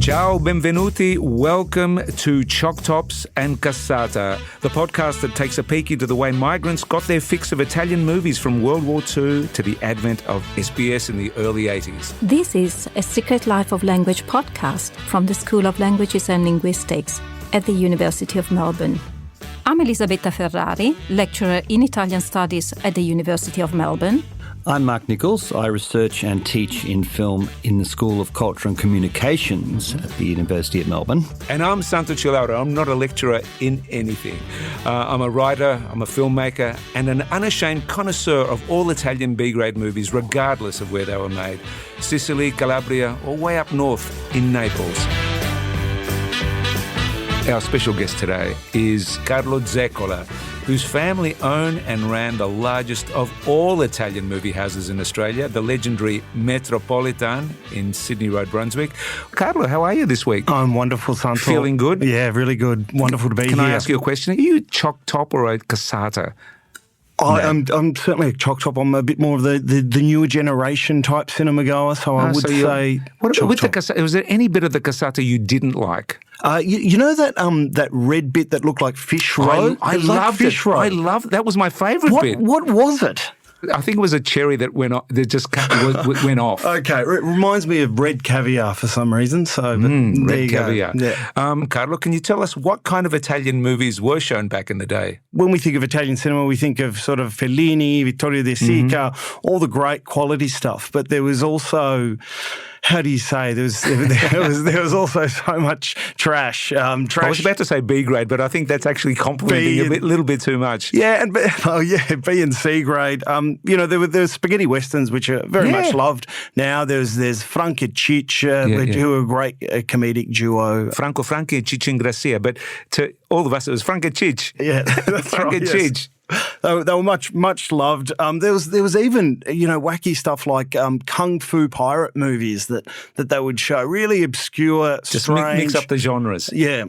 Ciao, benvenuti. Welcome to Choc-tops and Cassata, the podcast that takes a peek into the way migrants got their fix of Italian movies from World War II to the advent of SBS in the early 80s. This is a Secret Life of Language podcast from the School of Languages and Linguistics at the University of Melbourne. I'm Elisabetta Ferrari, lecturer in Italian Studies at the University of Melbourne. I'm Mark Nicholls. I research and teach in film in the School of Culture and Communications at the University of Melbourne. And I'm Santo Cilauro. I'm not a lecturer in anything. I'm a writer, I'm a filmmaker, and an unashamed connoisseur of all Italian B-grade movies, regardless of where they were made. Sicily, Calabria, or way up north in Naples. Our special guest today is Carlo Zeccola, whose family own and ran the largest of all Italian movie houses in Australia, the legendary Metropolitan in Sydney Road, Brunswick. Carlo, how are you this week? I'm wonderful, Santo. Feeling good? Yeah, really good. Wonderful to be here. Can I ask you a question? Are you a Choc-top or a Cassata? I'm certainly a Choc-top. I'm a bit more of the newer generation type cinema goer, so I would say What about with the Cassata? Was there any bit of the Cassata you didn't like? You know that red bit that looked like fish roe? I loved fish roe. I loved that. Was my favourite bit. What was it? I think it was a cherry that went off. That just went off. Okay, it reminds me of red caviar for some reason. So red caviar. Yeah. Carlo, can you tell us what kind of Italian movies were shown back in the day? When we think of Italian cinema, we think of sort of Fellini, Vittorio De Sica, all the great quality stuff. But there was also, how do you say? There was also so much trash. I was about to say B grade, but I think that's actually complimenting a little bit too much. Yeah, B and C grade. There were spaghetti westerns, which are very much loved now. There's Franco and Cicci, who are a great comedic duo. Franco and Cicci in Gracia, but to all of us, it was Franco and Cicci. Yeah, that's Franco and Cicci. They were much loved. There was even wacky stuff like kung fu pirate movies that they would show. Really obscure, just strange. Mix up the genres. Yeah,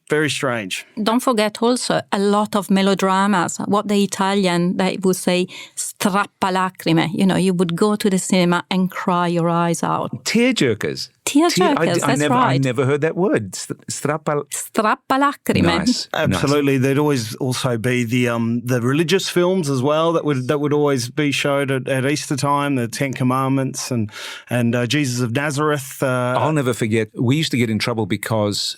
very strange. Don't forget also a lot of melodramas. What the Italian they would say strappalacrime. You would go to the cinema and cry your eyes out. Tearjerkers. Tearjerkers. That's right. I never heard that word. Strappalacrime. Nice. Absolutely. There'd always also be the religious films as well that would always be showed at Easter time. The Ten Commandments and Jesus of Nazareth. I'll never forget. We used to get in trouble because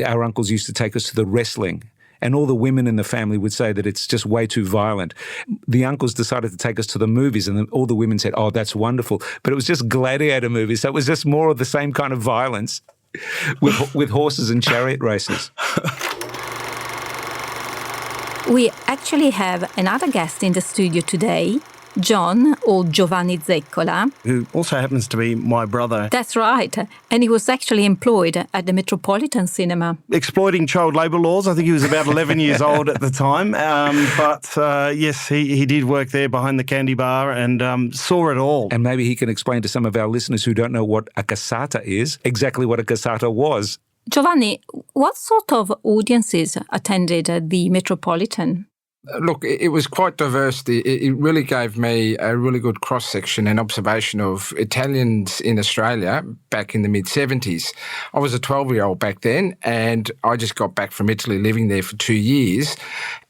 our uncles used to take us to the wrestling, and all the women in the family would say that it's just way too violent. The uncles decided to take us to the movies, and all the women said, "Oh, that's wonderful," but it was just gladiator movies, so it was just more of the same kind of violence with horses and chariot races. We actually have another guest in the studio today, John or Giovanni Zeccola. Who also happens to be my brother. That's right. And he was actually employed at the Metropolitan Cinema. Exploiting child labour laws. I think he was about 11 years old at the time. But yes, he did work there behind the candy bar and saw it all. And maybe he can explain to some of our listeners who don't know what a cassata is, exactly what a cassata was. Giovanni, what sort of audiences attended the Metropolitan? Look, it was quite diverse. It really gave me a really good cross-section and observation of Italians in Australia back in the mid-70s. I was a 12-year-old back then, and I just got back from Italy, living there for 2 years.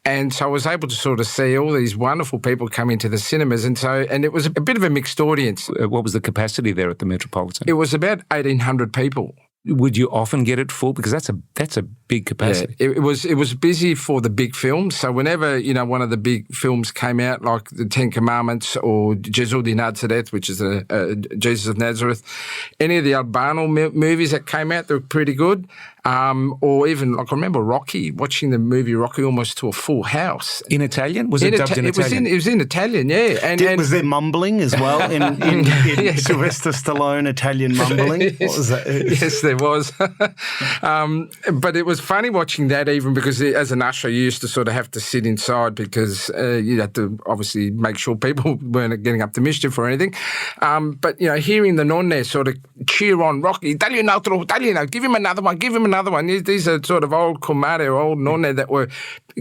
And so I was able to sort of see all these wonderful people come into the cinemas. And it was a bit of a mixed audience. What was the capacity there at the Metropolitan? It was about 1,800 people. Would you often get it full? Because that's a big capacity. Yeah, it was busy for the big films. So whenever, one of the big films came out, like the Ten Commandments or Gesù di Nazareth, which is Jesus of Nazareth, any of the Albano movies that came out, they were pretty good. Or even, I remember Rocky, watching the movie Rocky almost to a full house. In Italian? Was it dubbed in Italian? It was in Italian, yeah. And was there mumbling as well in Sylvester Stallone Italian mumbling? What was that? Yes, there was. But it was funny watching that, even because as an usher, you used to sort of have to sit inside because you had to obviously make sure people weren't getting up to mischief or anything. But, hearing the nonne sort of cheer on Rocky, dagli un altro, give him another one, give him another one. These are sort of old comare or old nonne that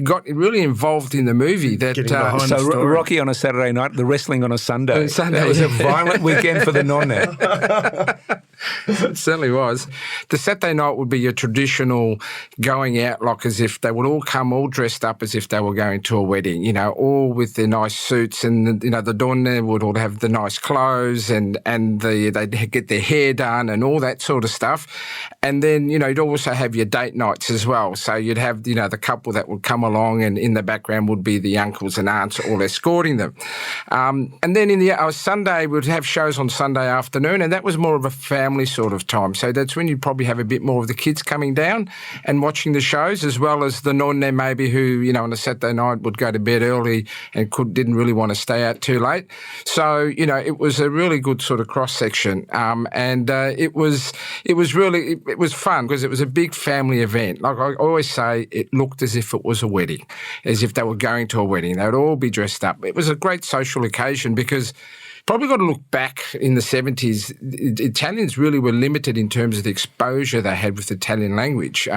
got really involved in the movie. So Rocky on a Saturday night, the wrestling on a Sunday. That was a violent weekend for the nonne. It certainly was. The Saturday night would be your traditional going out, like as if they would all come all dressed up as if they were going to a wedding, you know, all with their nice suits, and, you know, the donne would all have the nice clothes and they'd get their hair done and all that sort of stuff. And then, you know, you'd also have your date nights as well. So you'd have, you know, the couple that would come along, and in the background would be the uncles and aunts all escorting them. And then Sunday, we'd have shows on Sunday afternoon, and that was more of a family sort of time. So that's when you'd probably have a bit more of the kids coming down and watching the shows, as well as the nonne maybe who, you know, on a Saturday night would go to bed early and didn't really want to stay out too late. So, you know, it was a really good sort of cross-section. It was fun because it was a big family event. Like I always say, it looked as if it was a wedding, as if they were going to a wedding. They would all be dressed up. It was a great social occasion because probably got to look back in the 70s. Italians really were limited in terms of the exposure they had with the Italian language,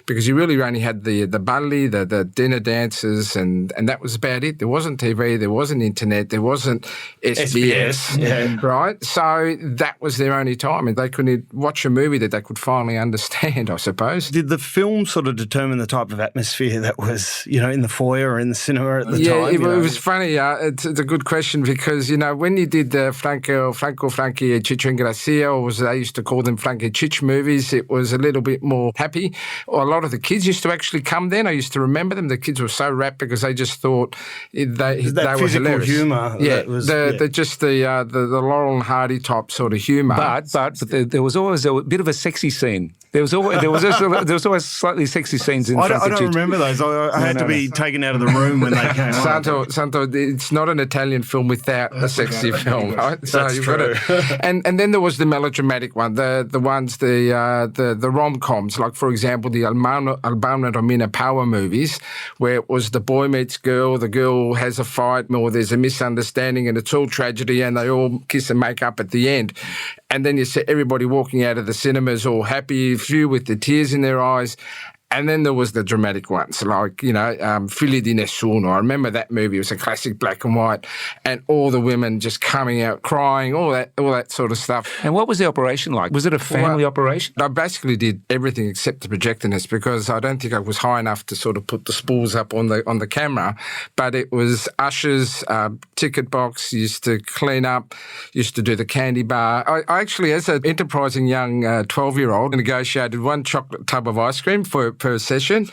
because you really only had the balli, the dinner dances, and that was about it. There wasn't TV, there wasn't internet, there wasn't SBS, right? So that was their only time, and they could watch a movie that they could finally understand, I suppose. Did the film sort of determine the type of atmosphere that was, you know, in the foyer or in the cinema at the time? Yeah, it was funny. It's a good question because, you know, when you did the Franco, Franchi, Ciccio and Grazia, or as they used to call them, Franco Ciccio movies, it was a little bit more happy. A lot of the kids used to actually come then. I used to remember them. The kids were so rapt because they just thought they were hilarious. Humour. Yeah, the Laurel and Hardy type sort of humour. But there was always a bit of a sexy scene. There was always slightly sexy scenes in I don't remember those. I had to be taken out of the room when they came on. Santo, it's not an Italian film without a sexy film, right? So That's true. And then there was the melodramatic one, the rom-coms, like, for example, the Albano Romina Power movies, where it was the boy meets girl, the girl has a fight, or there's a misunderstanding and it's all tragedy and they all kiss and make up at the end. And then you see everybody walking out of the cinemas all happy, few with the tears in their eyes. And then there was the dramatic ones, like, you know, Figli di Nessuno. I remember that movie. It was a classic black and white, and all the women just coming out crying, all that sort of stuff. And what was the operation like? Was it a family operation? I basically did everything except the projectionist because I don't think I was high enough to sort of put the spools up on the camera. But it was ushers, ticket box, used to clean up, used to do the candy bar. I actually, as an enterprising young 12-year-old, negotiated one chocolate tub of ice cream per session.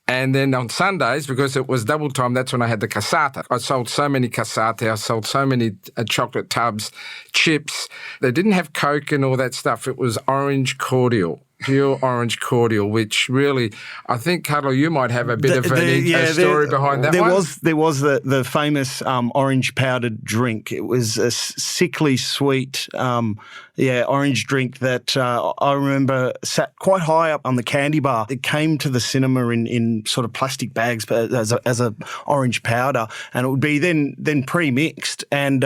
And then on Sundays, because it was double time, that's when I had the cassata. I sold so many cassata, I sold so many chocolate tubs, chips. They didn't have Coke and all that stuff. It was orange cordial. Pure orange cordial, which really, I think, Carlo, you might have a bit of a story behind that one. There was the famous orange powdered drink. It was a sickly sweet orange drink that I remember sat quite high up on the candy bar. It came to the cinema in sort of plastic bags as a orange powder, and it would be then pre-mixed. And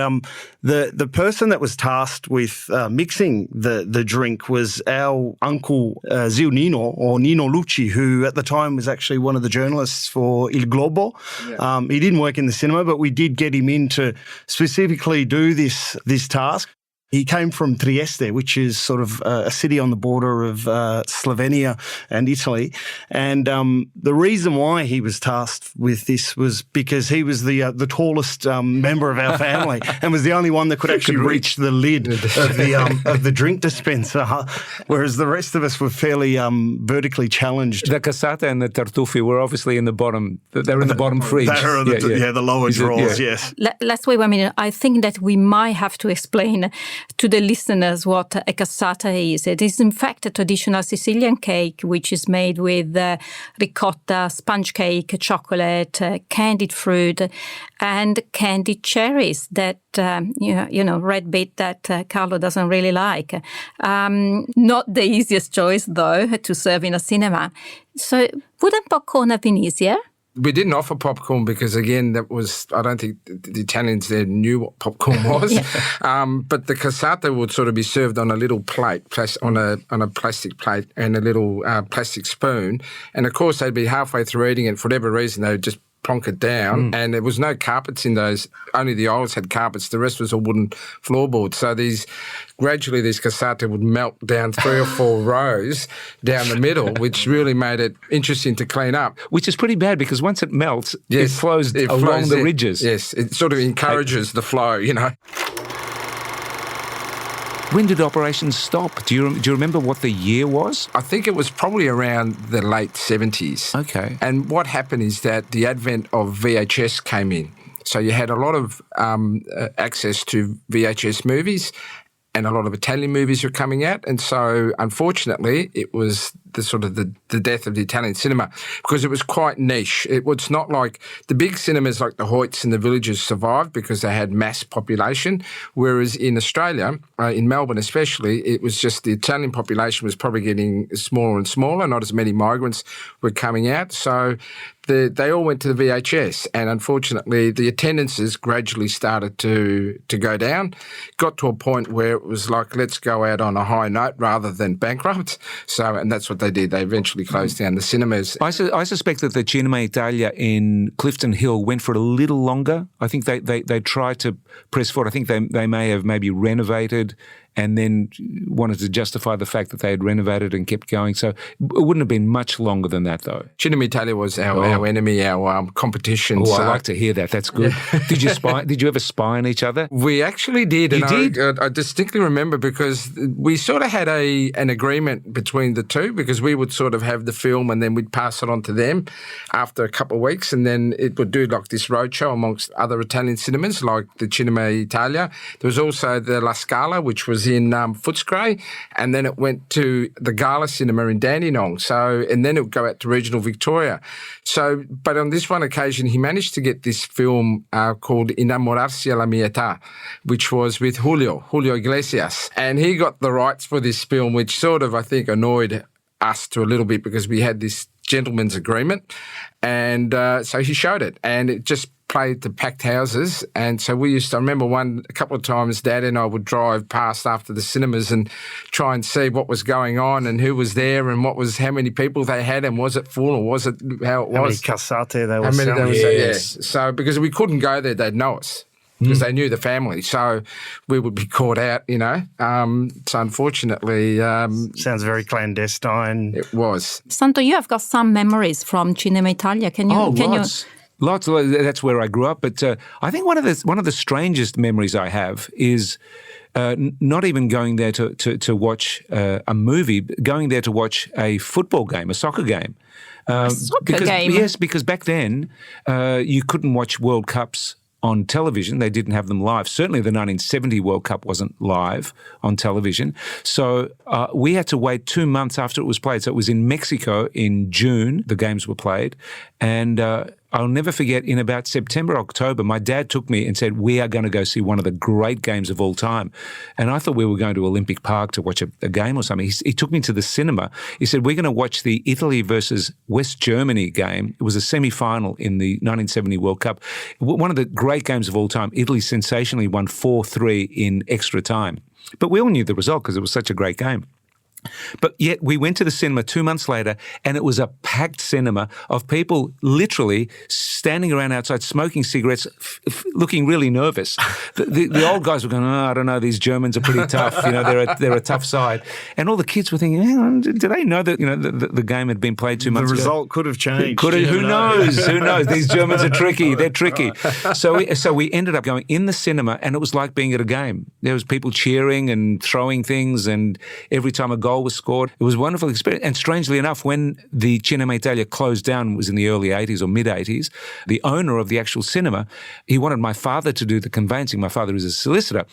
the person that was tasked with mixing the drink was our uncle Zio Nino, or Nino Lucci, who at the time was actually one of the journalists for Il Globo. Yeah. He didn't work in the cinema, but we did get him in to specifically do this task. He came from Trieste, which is sort of a city on the border of Slovenia and Italy. And the reason why he was tasked with this was because he was the tallest member of our family and was the only one that could actually reach the lid of the drink dispenser, whereas the rest of us were fairly vertically challenged. The cassata and the tartufi were obviously in the bottom. They're in the bottom fridge. The lower drawers, yes. Let's wait 1 minute. I think that we might have to explain to the listeners what a cassata is. It is in fact a traditional Sicilian cake which is made with ricotta, sponge cake, chocolate, candied fruit, and candied cherries that, red bit that Carlo doesn't really like. Not the easiest choice, though, to serve in a cinema. So wouldn't popcorn have been easier? We didn't offer popcorn because, again, I don't think the Italians there knew what popcorn was. But the cassata would sort of be served on a little plate, on a plastic plate and a little plastic spoon. And, of course, they'd be halfway through eating it. For whatever reason, they would just plonk it down, and there was no carpets in those. Only the aisles had carpets. The rest was all wooden floorboards. So gradually these cassata would melt down 3 or 4 rows down the middle, which really made it interesting to clean up. Which is pretty bad because once it melts, it flows along the ridges. Yes, it sort of encourages the flow, you know. When did operations stop? Do you remember what the year was? I think it was probably around the late 70s. Okay. And what happened is that the advent of VHS came in. So you had a lot of access to VHS movies, and a lot of Italian movies were coming out. And so, unfortunately, it was the death of the Italian cinema because it was quite niche. It was not like the big cinemas like the Hoyts and the Villages survived because they had mass population, whereas in Australia, in Melbourne especially, it was just the Italian population was probably getting smaller and smaller, not as many migrants were coming out. So they all went to the VHS, and unfortunately the attendances gradually started to go down. Got to a point where it was like, let's go out on a high note rather than bankrupt. And that's what they did. They eventually closed down the cinemas. I suspect that the Cinema Italia in Clifton Hill went for a little longer. I think they tried to press forward. I think they may have maybe renovated and then wanted to justify the fact that they had renovated and kept going. So it wouldn't have been much longer than that, though. Cinema Italia was our enemy, our competition. Oh, I like to hear that. That's good. Yeah. Did you spy? Did you ever spy on each other? We actually did. You did? I distinctly remember because we sort of had an agreement between the two because we would sort of have the film and then we'd pass it on to them after a couple of weeks, and then it would do like this roadshow amongst other Italian cinemas like the Cinema Italia. There was also the La Scala, which was in Footscray, and then it went to the Gala Cinema in Dandenong. And then it would go out to regional Victoria. But on this one occasion, he managed to get this film called Innamorarsi alla mia età, which was with Julio Iglesias. And he got the rights for this film, which sort of, I think, annoyed us to a little bit because we had this gentleman's agreement. And so he showed it, and it just played to packed houses. And so I remember a couple of times Dad and I would drive past after the cinemas and try and see what was going on and who was there and how many people they had and was it full or was it how it was. How many cassate they were selling. Yes. So because we couldn't go there, they'd know us because they knew the family. So we would be caught out, you know. So unfortunately... sounds very clandestine. It was. Santo, you have got some memories from Cinema Italia. Can you... Lots. That's where I grew up. But I think one of the strangest memories I have is not even going there to watch a movie, going there to watch a football game, a soccer game. Game? Yes, because back then you couldn't watch World Cups on television. They didn't have them live. Certainly the 1970 World Cup wasn't live on television. So we had to wait 2 months after it was played. So it was in Mexico in June, the games were played. And I'll never forget, in about September, October, my dad took me and said, we are going to go see one of the great games of all time. And I thought we were going to Olympic Park to watch a game or something. He took me to the cinema. He said, we're going to watch the Italy versus West Germany game. It was a semi-final in the 1970 World Cup. One of the great games of all time. Italy sensationally won 4-3 in extra time. But we all knew the result because it was such a great game. But yet we went to the cinema 2 months later and it was a packed cinema of people literally standing around outside smoking cigarettes, looking really nervous. The old guys were going, I don't know, these Germans are pretty tough. You know, they're a tough side. And all the kids were thinking, hang on, do they know that, you know, the game had been played 2 months ago? The result could have changed. Who knows? Who knows? These Germans are tricky. They're tricky. So we ended up going in the cinema and it was like being at a game. There was people cheering and throwing things, and every time a goal was scored. It was a wonderful experience. And strangely enough, when the Cinema Italia closed down, it was in the early 80s or mid-80s, the owner of the actual cinema, he wanted my father to do the conveyancing. My father is a solicitor.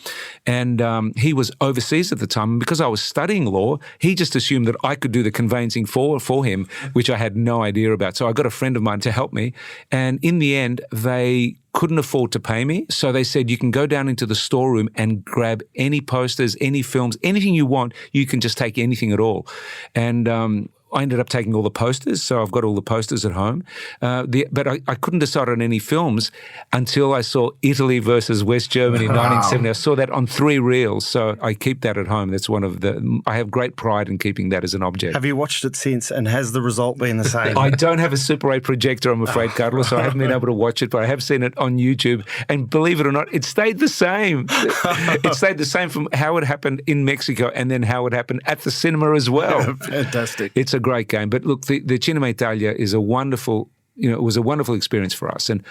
And he was overseas at the time. And because I was studying law, he just assumed that I could do the conveyancing for him, which I had no idea about. So I got a friend of mine to help me. And in the end, they couldn't afford to pay me. So they said, you can go down into the storeroom and grab any posters, any films, anything you want. You can just take anything at all. And I ended up taking all the posters, so I've got all the posters at home. But I couldn't decide on any films until I saw Italy versus West Germany in 1970. I saw that on 3 reels, so I keep that at home. That's I have great pride in keeping that as an object. Have you watched it since, and has the result been the same? I don't have a Super 8 projector, I'm afraid, Carlos, so I haven't been able to watch it, but I have seen it on YouTube, and believe it or not, it stayed the same. It stayed the same from how it happened in Mexico and then how it happened at the cinema as well. Fantastic. It's a great game. But look, the Cinema Italia is a wonderful, it was a wonderful experience for us. And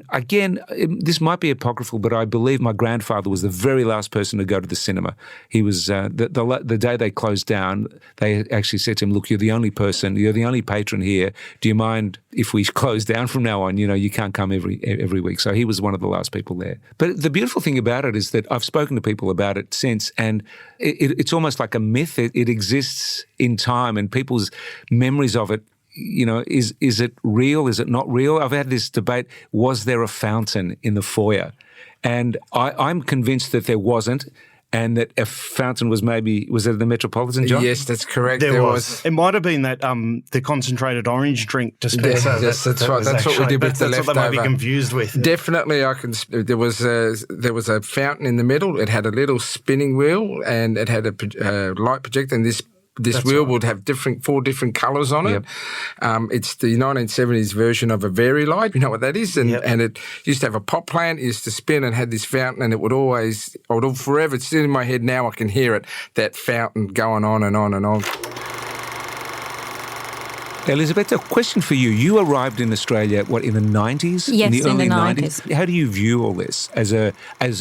again, this might be apocryphal, but I believe my grandfather was the very last person to go to the cinema. He was, the day they closed down, they actually said to him, look, you're the only patron here. Do you mind if we close down from now on? You can't come every week. So he was one of the last people there. But the beautiful thing about it is that I've spoken to people about it since, and it's almost like a myth. It exists in time, and people's memories of it, is it real? Is it not real? I've had this debate. Was there a fountain in the foyer? And I'm convinced that there wasn't, and that a fountain was it the Metropolitan, John? Yes, that's correct. There was. It might have been that the concentrated orange drink dispenser. Yes, that's right. That's what we did with the leftover. That's what they might be confused with. Definitely, there was a fountain in the middle. It had a little spinning wheel, and it had a light projector, and this wheel would have 4 different colours on it. Yep. It's the 1970s version of a Very Light. You know what that is? And it used to have a pot plant. It used to spin and had this fountain, and it would forever, it's still in my head now, I can hear it, that fountain going on and on and on. Elisabetta, a question for you. You arrived in Australia, in the 90s? Yes, in the early 90s. How do you view all this as a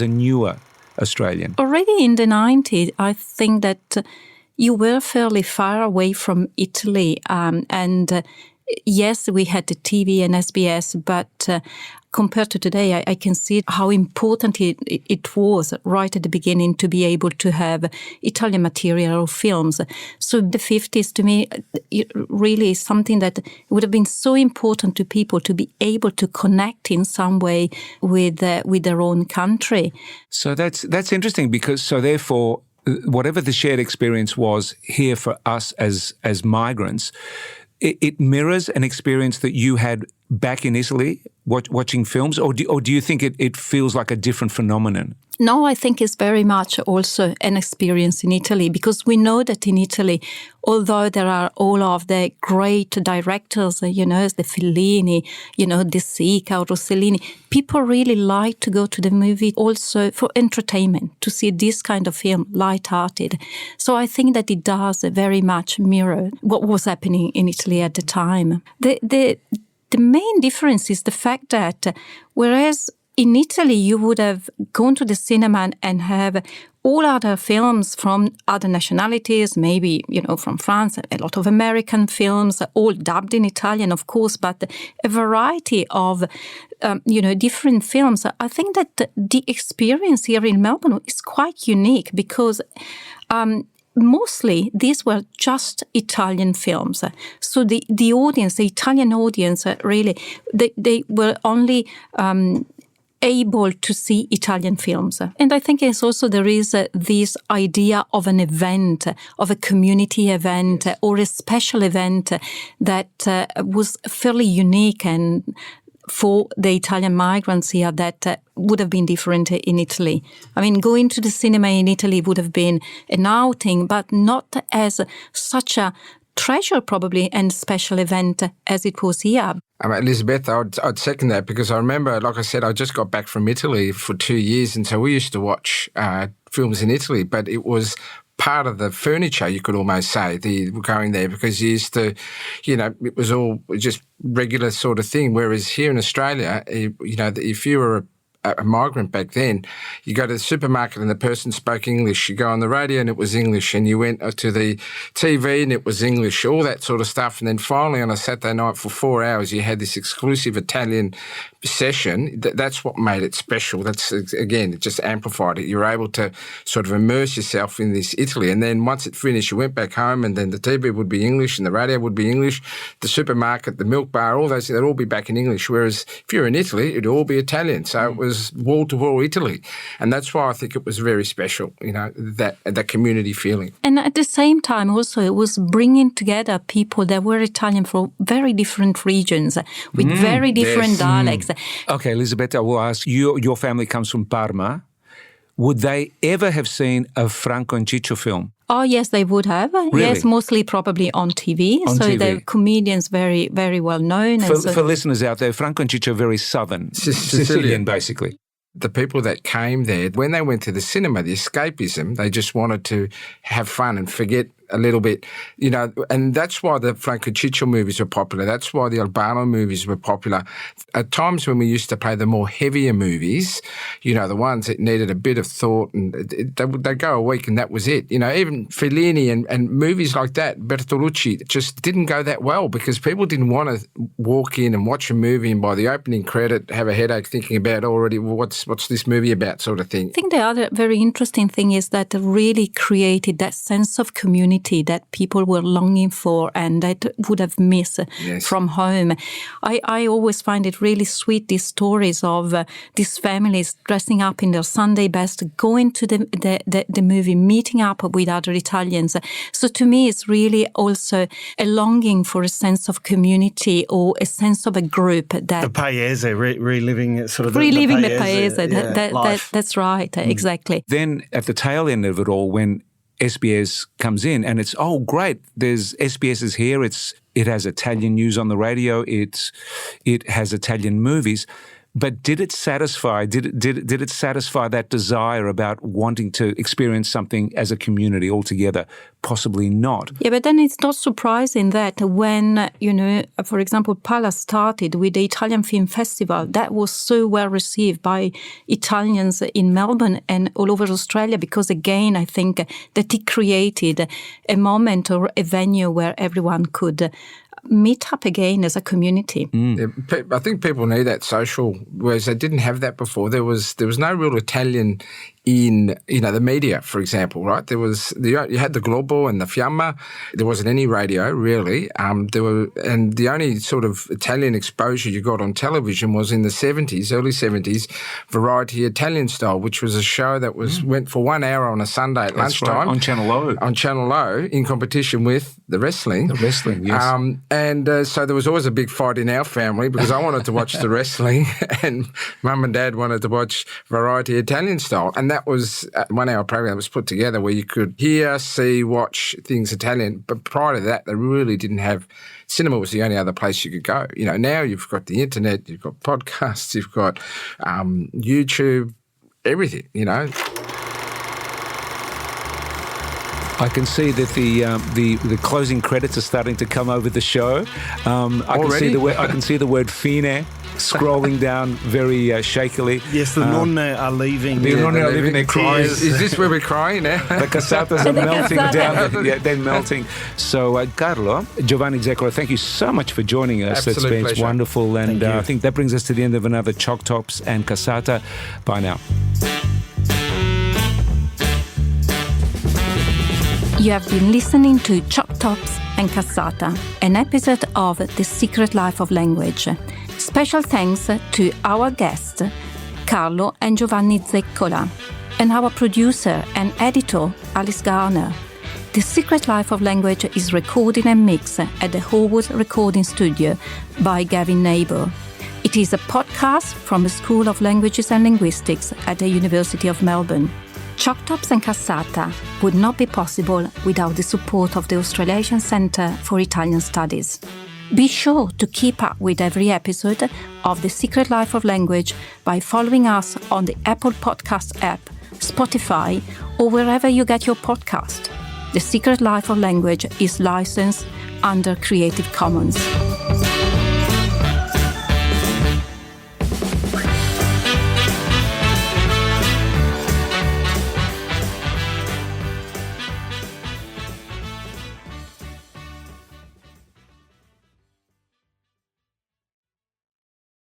newer Australian? Already in the 90s, I think that you were fairly far away from Italy. Yes, we had the TV and SBS, but compared to today, I can see how important it was right at the beginning to be able to have Italian material or films. So the 50s, to me, it really is something that would have been so important to people to be able to connect in some way with their own country. So that's interesting, because therefore, whatever the shared experience was here for us as migrants, it mirrors an experience that you had back in Italy watching films, or do you think it feels like a different phenomenon? No, I think it's very much also an experience in Italy, because we know that in Italy, although there are all of the great directors, the Fellini, De Sica or Rossellini, people really like to go to the movie also for entertainment, to see this kind of film, light-hearted. So I think that it does very much mirror what was happening in Italy at the time. The main difference is the fact that whereas in Italy, you would have gone to the cinema and have all other films from other nationalities, maybe, from France, a lot of American films, all dubbed in Italian, of course, but a variety of, different films. I think that the experience here in Melbourne is quite unique because mostly these were just Italian films. So the audience, the Italian audience, really, they were only able to see Italian films. And I think there is this idea of an event, of a community event or a special event that was fairly unique and for the Italian migrants here that would have been different in Italy. I mean, going to the cinema in Italy would have been an outing, but not as such a treasure probably and special event as it was here. Elisabetta, I'd second that, because I remember, like I said, I just got back from Italy for 2 years, and so we used to watch films in Italy, but it was part of the furniture, you could almost say, going there, because you used to, it was all just regular sort of thing, whereas here in Australia, if you were a migrant back then, you go to the supermarket and the person spoke English. You go on the radio and it was English, and you went to the TV and it was English, all that sort of stuff. And then finally on a Saturday night for 4 hours, you had this exclusive Italian session, that's what made it special. That's, again, it just amplified it. You were able to sort of immerse yourself in this Italy. And then once it finished, you went back home, and then the TV would be English and the radio would be English, the supermarket, the milk bar, all those things, they'd all be back in English. Whereas if you're in Italy, it'd all be Italian. So it was wall-to-wall Italy. And that's why I think it was very special, that community feeling. And at the same time, also, it was bringing together people that were Italian from very different regions with very different dialects. Okay, Elisabetta, I will ask you, your family comes from Parma. Would they ever have seen a Franco and Ciccio film? Oh, yes, they would have. Really? Yes, mostly probably on TV. TV. They're comedians very, very well known. For listeners out there, Franco and Ciccio are very southern, Sicilian, basically. The people that came there, when they went to the cinema, the escapism, they just wanted to have fun and forget a little bit, and that's why the Franco Ciccio movies were popular. That's why the Albano movies were popular. At times when we used to play the more heavier movies, the ones that needed a bit of thought, and they'd go a week and that was it. Even Fellini and movies like that, Bertolucci, just didn't go that well because people didn't want to walk in and watch a movie and by the opening credit have a headache thinking about already, what's this movie about, sort of thing. I think the other very interesting thing is that it really created that sense of community that people were longing for and that would have missed from home. I always find it really sweet, these stories of these families dressing up in their Sunday best, going to the movie, meeting up with other Italians. So to me, it's really also a longing for a sense of community or a sense of a group. That the Paese, reliving sort of reliving the Paese. Paese. That's right, exactly. Then at the tail end of it all, when SBS comes in and it's, oh, great, there's SBS is here, it has Italian news on the radio, it has Italian movies. But did it satisfy that desire about wanting to experience something as a community altogether? Possibly not. Yeah, but then it's not surprising that when, for example, Pala started with the Italian Film Festival, that was so well received by Italians in Melbourne and all over Australia because, again, I think that it created a moment or a venue where everyone could meet up again as a community. I think people need that social, whereas they didn't have that before. There was no real Italian in the media, for example, right? You had the Globo and the Fiamma. There wasn't any radio really. And the only sort of Italian exposure you got on television was in the early 70s, Variety Italian Style, which was a show that went for 1 hour on a Sunday at lunchtime. Right, on Channel O. On Channel O, in competition with the wrestling. The wrestling, yes. So there was always a big fight in our family because I wanted to watch the wrestling and Mum and Dad wanted to watch Variety Italian Style. And that was a 1 hour program that was put together where you could hear, see, watch things Italian. But prior to that, they really didn't have... Cinema was the only other place you could go. Now you've got the internet, you've got podcasts, you've got YouTube, everything, I can see that the closing credits are starting to come over the show. I can see the word fine scrolling down very shakily. Yes, the nonne are leaving. The nonne are leaving their crying. Is this where we're crying now? The cassatas are melting down. Yeah, they're melting. So, Carlo, Giovanni Zeccola, thank you so much for joining us. Absolute pleasure. It's wonderful. And I think that brings us to the end of another Choc-tops and Cassata. Bye now. You have been listening to Choc-tops and Cassata, an episode of The Secret Life of Language. Special thanks to our guests, Carlo and Giovanni Zeccola, and our producer and editor, Alice Garner. The Secret Life of Language is recorded and mixed at the Hallwood Recording Studio by Gavin Neighbour. It is a podcast from the School of Languages and Linguistics at the University of Melbourne. Choc-tops and Cassata would not be possible without the support of the Australasian Centre for Italian Studies. Be sure to keep up with every episode of The Secret Life of Language by following us on the Apple Podcast app, Spotify, or wherever you get your podcast. The Secret Life of Language is licensed under Creative Commons.